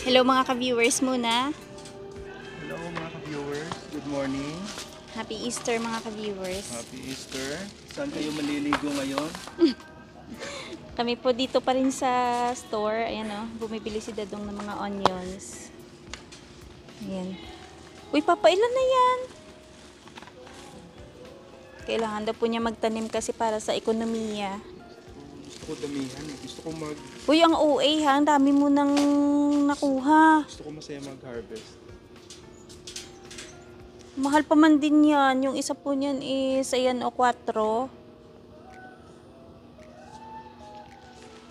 Hello mga ka-viewers muna. Hello mga ka-viewers, good morning. Happy Easter mga ka-viewers. Happy Easter. Saan kayo maliligo ngayon? Kami po dito pa rin sa store. Ayan o, bumibili si Dadong ng mga onions. Ayan. Uy, papa, ilan na yan? Kailangan daw po niya magtanim kasi para sa ekonomiya. Gusto ko damihan eh. Gusto ko Uy, ang OA ha, ang dami mo nang nakuha. gusto ko masaya mag-harvest. Mahal pa man din yan. Yung isa po niyan is, ayan o, 4.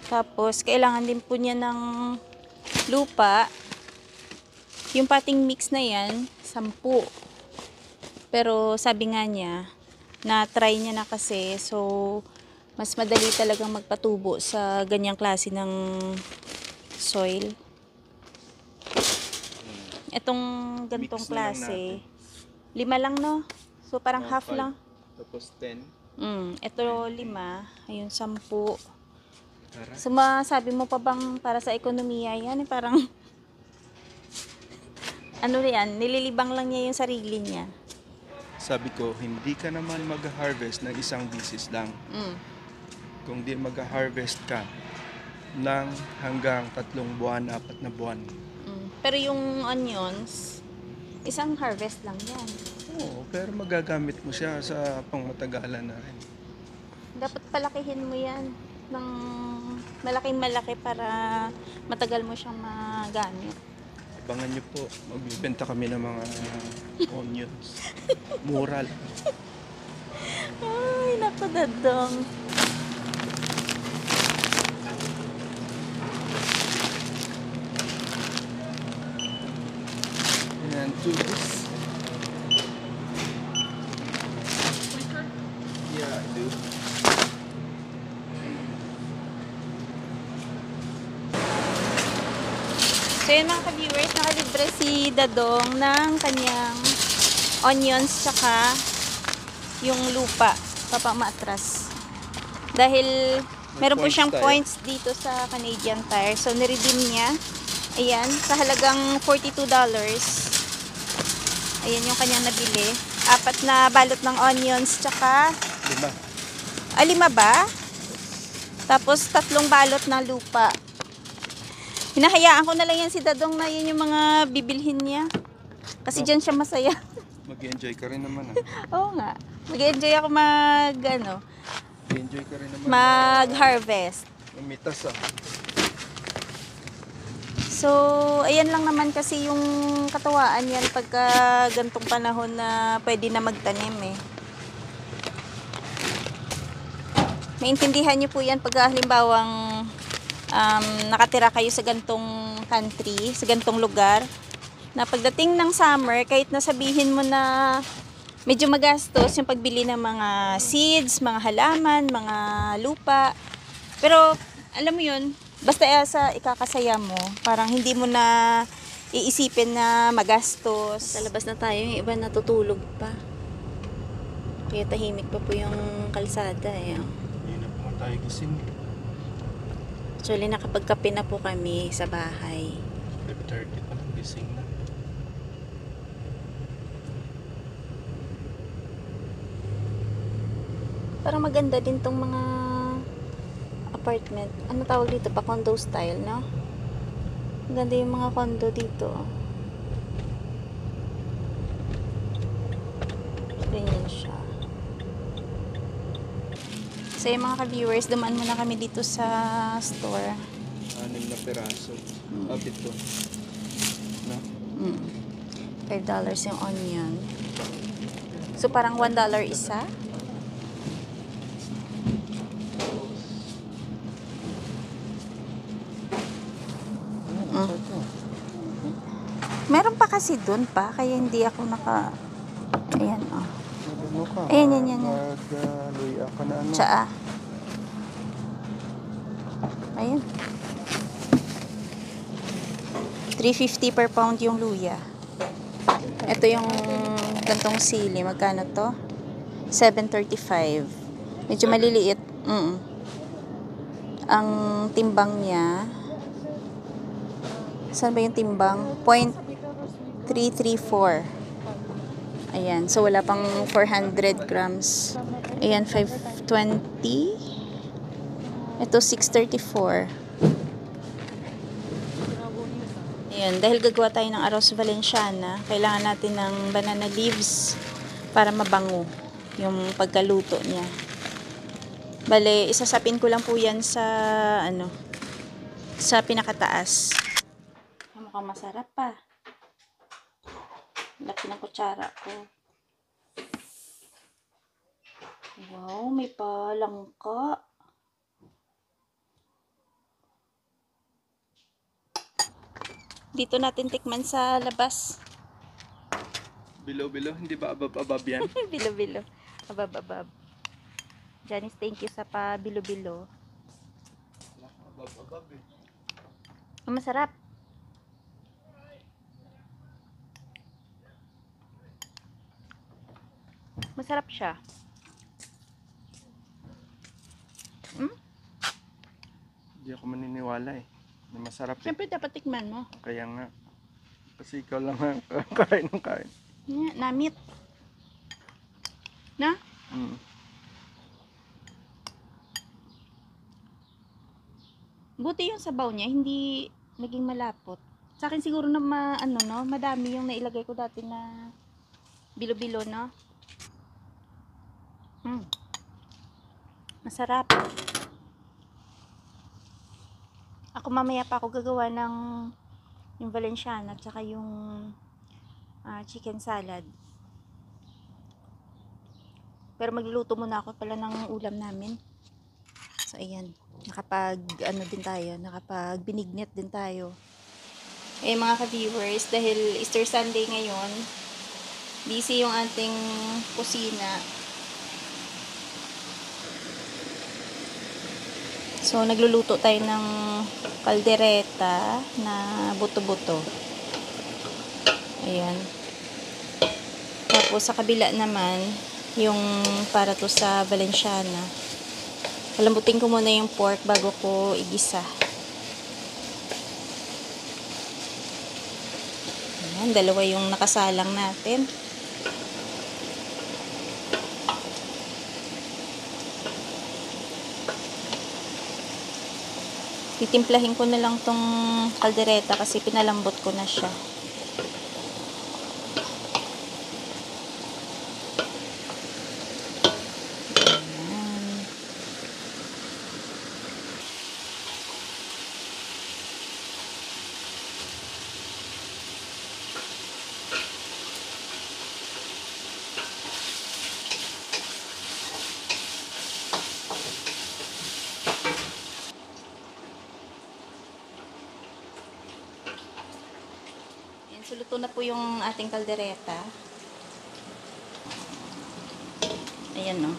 Tapos, kailangan din po niya ng lupa. Yung pating mix na yan, 10. Pero sabi nga niya, na-try niya na kasi. So, mas madali talagang magpatubo sa ganyang klase ng soil. Itong gantong Mix na lang klase, natin. 5 lang no? So, parang half 5. lang. Tapos 10. Ito 5, ayun 10. Tara. So, masabi mo pa bang para sa ekonomiya yan? Parang, ano yan, nililibang lang niya yung sarili niya. Sabi ko, hindi ka naman mag-harvest ng isang bisis lang. Kung di mag-harvest ka ng hanggang 3 buwan, 4 na buwan. Pero yung onions, isang harvest lang yan. Oo, pero magagamit mo siya sa pangmatagalan na rin. Dapat palakihin mo yan ng malaking malaki para matagal mo siyang magamit. Abangan niyo po, magbibenta kami ng mga onions. Mura lang. Ay, naku, Dadong. And do this. Yeah, I do. So yun mga ka-viewers, nakalibre si Dadong ng kanyang onions tsaka yung lupa, papamatras. Dahil meron po points siyang tayo. points dito sa Canadian Tire. So niredeem niya. Ayan, sa halagang $42. Ayan yung kanyang nabili. 4 na balot ng onions tsaka 5. 5 ba? Tapos 3 balot na lupa. Hinahayaan ko na lang yan si Dadong na yun yung mga bibilhin niya. Kasi dyan siya masaya. Mag-enjoy ka rin naman. Oo nga. Mag-enjoy ako Mag-enjoy ka rin naman. mag-harvest. Mamitas ah. So, ayan lang naman kasi yung katawaan yan pagka gantong panahon na pwede na magtanim eh. Maintindihan niyo po yan pag halimbawang nakatira kayo sa gantong country, sa gantong lugar, na pagdating ng summer, kahit nasabihin mo na medyo magastos yung pagbili ng mga seeds, mga halaman, mga lupa, pero alam mo yun, basta sa ikakasaya mo, parang hindi mo na iisipin na magastos. Sa labas na tayo, yung iba natutulog pa. Kaya tahimik pa po yung kalsada eh. Hindi na po tayo gising. Actually, nakapagkape na po kami sa bahay. 5:30 pa lang gising na. Parang maganda din tong mga apartment. Ano tawag dito? Pa condo style, no? Maganda yung mga condo dito. Ganyan siya. So yung mga ka-viewers, dumaan muna kami dito sa store. 6 na peraso. Abit to. No? $5 yung onion. So parang $1 isa. Meron pa kasi dun pa, kaya hindi ako naka... Ayan, oh. Ano ka? Ayan, yan. Mag-luya ka na ano? Tsaa. Ayan. $3.50 per pound yung luya. Ito yung gantong sili. Magkano to? $7.35. Medyo maliliit. Ang timbang niya Saan ba yung timbang? 0.334. Ayan. So, wala pang 400 grams. Ayan, 520. Ito, 634. Ayan. Dahil gagawa tayo ng arroz valenciana, kailangan natin ng banana leaves para mabango yung pagkaluto niya. Bale, isasapin ko lang po yan sa, sa pinakataas. Mukhang masarap pa. Laki ng kutsara ko. Wow, may palangka. Dito natin tikman sa labas. Bilo-bilo, hindi ba abab-abab yan? Bilo-bilo. Abab-abab. Janice, thank you sa pa bilo-bilo. Abab-abab eh. Masarap. Masarap siya. Hindi ako maniniwala eh. Na masarap eh. Siyempre dapat tikman mo. Kaya nga. Kasi ikaw lang ang kain ng kain. Yeah, namit. Na? Mm. Buti yung sabaw niya, hindi naging malapot. Sa akin siguro na madami yung nailagay ko dati na bilo-bilo, no? Masarap. Ako mamaya pa ako gagawa ng yung valenciana at saka yung chicken salad. Pero magluluto muna ako pala ng ulam namin. So ayan, nakapag binignit din tayo. Eh mga ka-viewers, dahil Easter Sunday ngayon, busy yung ating kusina. So, nagluluto tayo ng kaldereta na buto-buto. Ayan. Tapos, sa kabila naman, yung para to sa valenciana. Palambutin ko muna yung pork bago ko igisa. Ayan, dalawa yung nakasalang natin. Titimplahin ko na lang tong kaldereta kasi pinalambot ko na siya. Ayan. So, luto na po yung ating kaldereta. Ayan, no.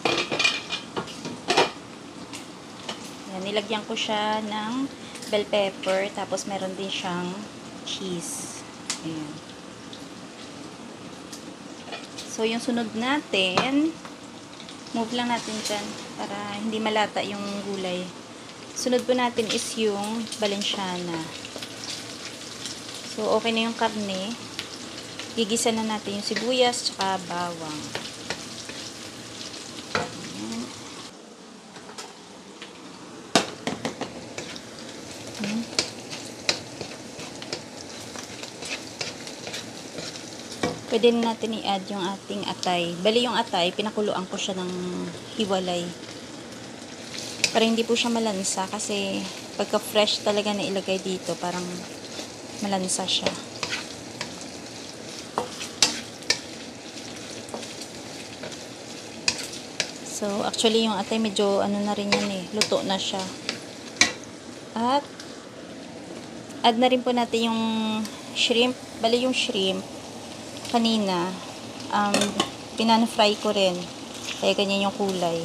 Ayan, nilagyan ko siya ng bell pepper. Tapos, meron din siyang cheese. Ayan. So, yung sunod natin, move lang natin dyan para hindi malata yung gulay. Sunod po natin is yung valenciana. So, okay na yung karne. Gigisa na natin yung sibuyas tsaka bawang. Pwede na natin i-add yung ating atay. Bali yung atay, pinakuluan ko siya ng hiwalay. Para hindi po siya malansa kasi pagka fresh talaga na ilagay dito, parang malansa siya. So, actually yung atay medyo na rin yan eh. Luto na siya. At add na rin po natin yung shrimp. Bali yung shrimp kanina pinan-fry ko rin. Kaya ganyan yung kulay.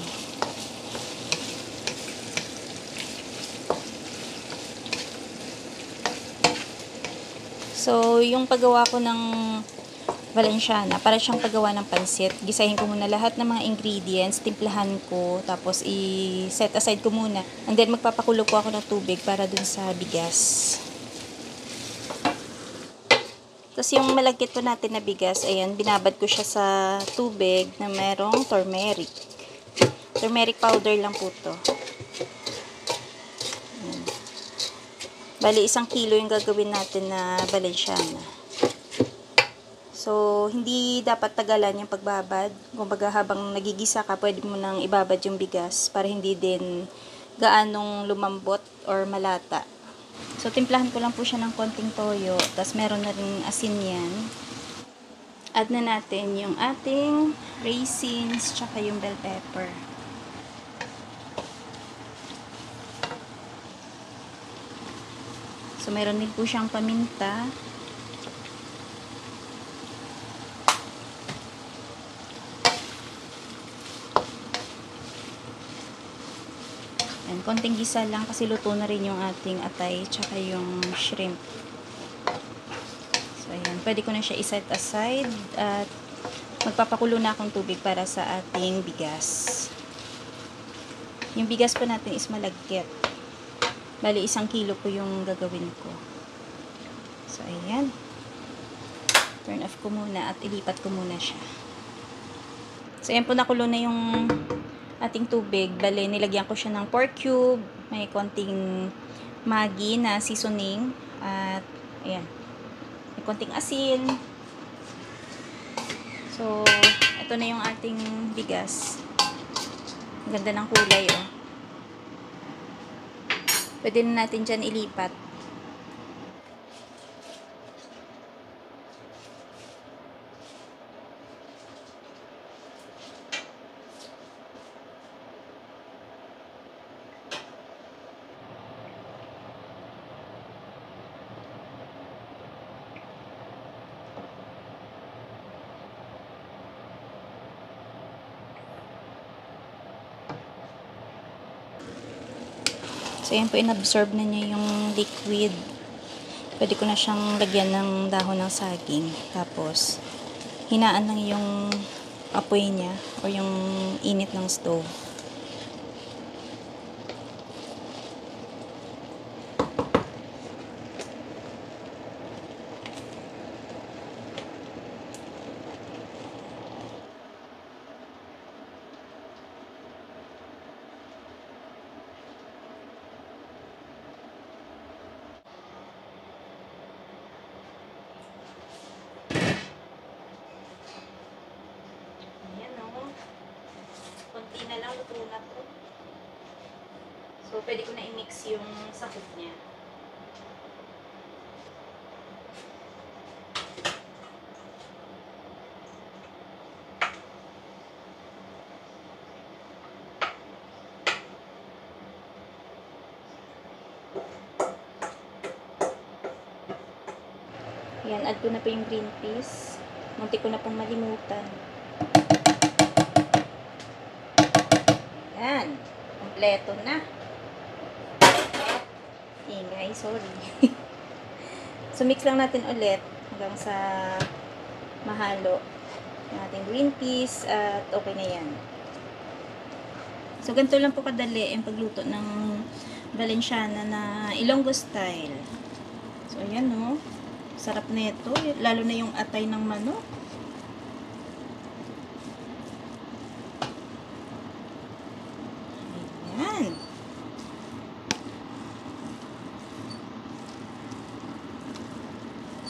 So, yung paggawa ko ng valenciana, para siyang paggawa ng pansit. Gisahin ko muna lahat ng mga ingredients, timplahan ko, tapos i-set aside ko muna. And then, magpapakulo po ako ng tubig para dun sa bigas. Tapos yung malagkit po natin na bigas, ayan, binabad ko siya sa tubig na merong turmeric. Turmeric powder lang po to. Ayan. Bali, 1 kilo yung gagawin natin na Valenciana. So, hindi dapat tagalan yung pagbabad. Kumbaga, habang nagigisa ka, pwede mo nang ibabad yung bigas para hindi din gaanong lumambot or malata. So, timplahan ko lang po siya ng konting toyo. Tapos, meron na rin asin yan. Add na natin yung ating raisins, tsaka yung bell pepper. So, meron din po siyang paminta. And konting gisa lang kasi luto na rin yung ating atay tsaka yung shrimp. So, ayan. Pwede ko na siya iset aside at magpapakulo na akong tubig para sa ating bigas. Yung bigas pa natin is malagkit. Bali, 1 kilo po yung gagawin ko. So, ayan. Turn off ko muna at ilipat ko muna siya. So, ayan po, nakulo na yung ating tubig. Bale, nilagyan ko siya ng pork cube, may konting Maggi na seasoning, at ayan, may konting asin. So, ito na yung ating bigas. Ang ganda ng kulay, oh. Pwede na natin dyan ilipat. So, ayan po, inabsorb na niya yung liquid. Pwede ko na siyang lagyan ng dahon ng saging. Tapos, hinaan lang yung apoy niya o yung init ng stove. Konti na lang, luto na to. So, pwede ko na i-mix yung sakop niya. Yan, add ko na po yung green peas. Munti ko na pong malimutan. Yan. Kompleto na. Ingay, sorry. So, mix lang natin ulit hanggang sa mahalo yung ating green peas at okay na yan. So, ganito lang po kadali ang pagluto ng Valenciana na Ilonggo style. So, ayan, no. Sarap na ito. Lalo na yung atay ng manok. Ayan.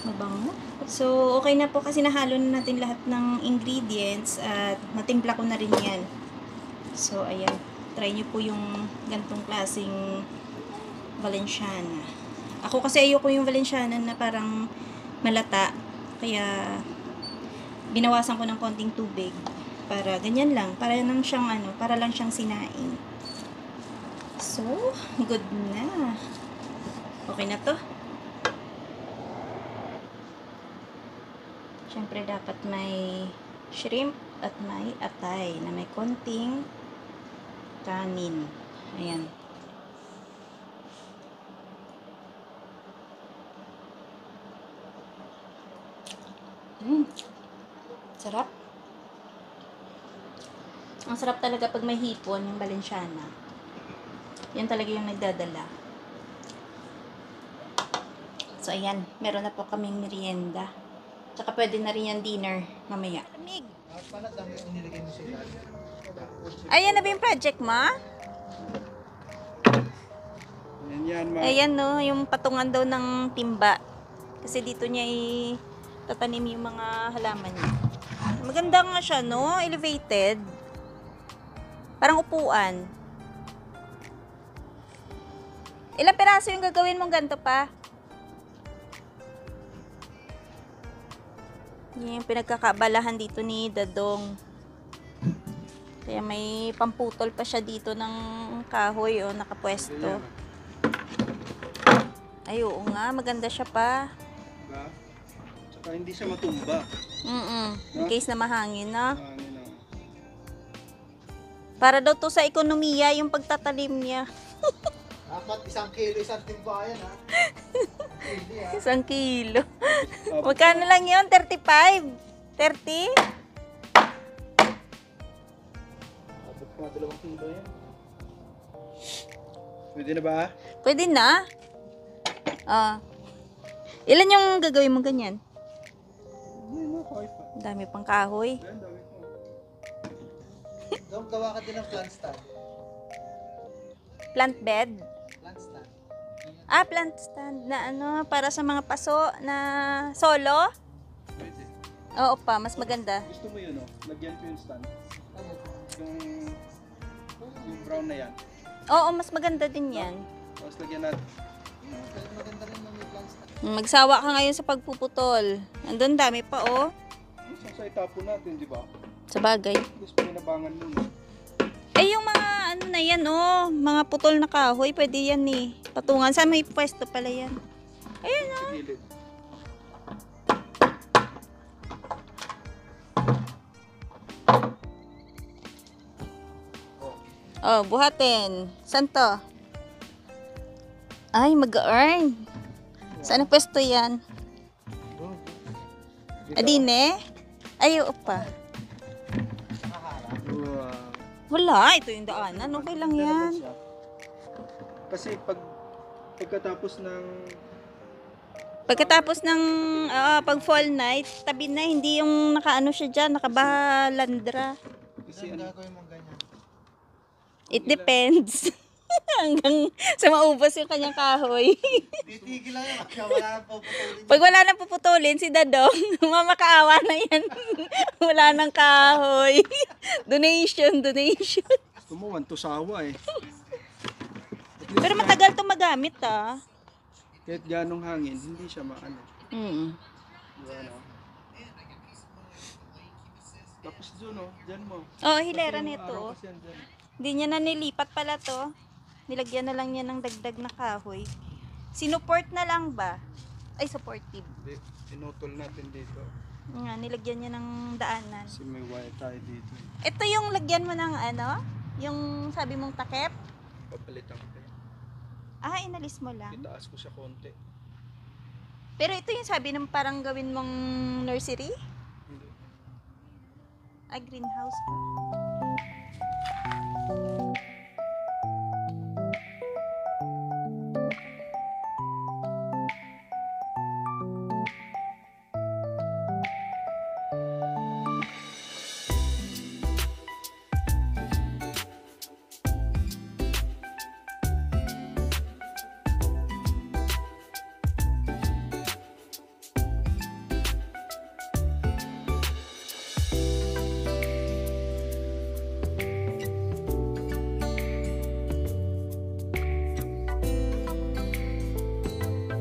Mabango. So, okay na po kasi nahalo na natin lahat ng ingredients at natimpla ko na rin yan. So, ayan. Try nyo po yung gantong klaseng Valenciana. Ako kasi ayoko yung Valenciana na parang malata. Kaya, binawasan ko ng konting tubig. Para ganyan lang. Para lang siyang para lang siyang sinaing. So, good na. Okay na to. Siyempre, dapat may shrimp at may atay na may konting kanin. Ayan. Sarap. Ang sarap talaga pag may hipon, yung Valenciana. Yan talaga yung nagdadala. So, ayan. Meron na po kaming merienda. Tsaka pwede na rin yan dinner mamaya. Lamig. Ayan na ba yung project mo? Yan, ma. Ayan no, yung patungan daw ng timba. Kasi dito niya tatanim yung mga halaman niya. Maganda nga siya, no? Elevated. Parang upuan. Ilang piraso yung gagawin mong ganito pa? Yan yung pinagkakabalahan dito ni Dadong. Kaya may pamputol pa siya dito ng kahoy o nakapwesto. Ay, oo nga, maganda siya pa. Diba? Tsaka hindi siya matumba. In case na mahangin, na. Hangin na. Para daw to sa ekonomiya yung pagtatalim niya. Dapat 1 kilo, 1 timbayan ha. Hindi ha. 1 kilo. Magkano lang yun? 35? 30? Abot pa 2 kilo yan. Pwede na ba? Pwede na. Ilan yung gagawin mo ganyan? Hindi na, okay pa. Ang dami pang kahoy. Yan, dami ko. Doon gawa ka din ng plant stand. Plant bed. Plant stand. Plant stand na ano, para sa mga paso na solo. Pwede. Oo pa, mas maganda. Gusto mo yun, no? Lagyan ko yung stand. Ayun. Yung brown na yan. Oo, mas maganda din yan. Tapos lagyan natin. Kaya maganda rin ng may plant stand. Magsawa ka ngayon sa pagpuputol. Andun dami pa, oh. Gusto sa itapon natin, di ba? Sa bagay. Gusto pinabangan muna. Yung mga ano na yan, oh. Mga putol na kahoy, pwede yan eh. Patungan. Saan may pwesto pala yan? Ayun, Sa gilid. oh. Buhatin. Saan to? Ay, mag-earn. Saan ang pwesto yan? Adine? Ay, oo pa. Wow. Wala, ito yung daanan. Okay lang yan. Kasi pagkatapos ng Pagkatapos ng pag fall night, tabi na, hindi yung nakaano siya dyan, nakabalandra. kasi Ano ano, gagawin mo ganyan? It depends. Hanggang sa maubos yung kanyang kahoy. Titigil lang yan. Wala nang puputulin. Pag wala nang puputulin, si Dadong, mamakaawa na yan. Wala nang kahoy. Donation. gusto mo, wantusawa eh. Pero matagal to magamit, ah. Kahit ganong hangin, hindi siya maano. Diba, no? Tapos dun, no? Dyan mo. Oh, hilera Kasi yung nito. araw Oh. kasi yan dyan. Hindi niya na nilipat pala to. Nilagyan na lang niya ng dagdag na kahoy. Sinuport na lang ba? Ay, supportive. Hindi, pinutol natin dito. Nga, nilagyan niya ng daanan. Kasi may wire tayo dito. Ito yung lagyan mo ng ano? Yung sabi mong takip? Papalitan ko. Inalis mo lang. Itaas ko siya konti. Pero ito yung sabi ng parang gawin mong nursery? Hindi. Greenhouse pa.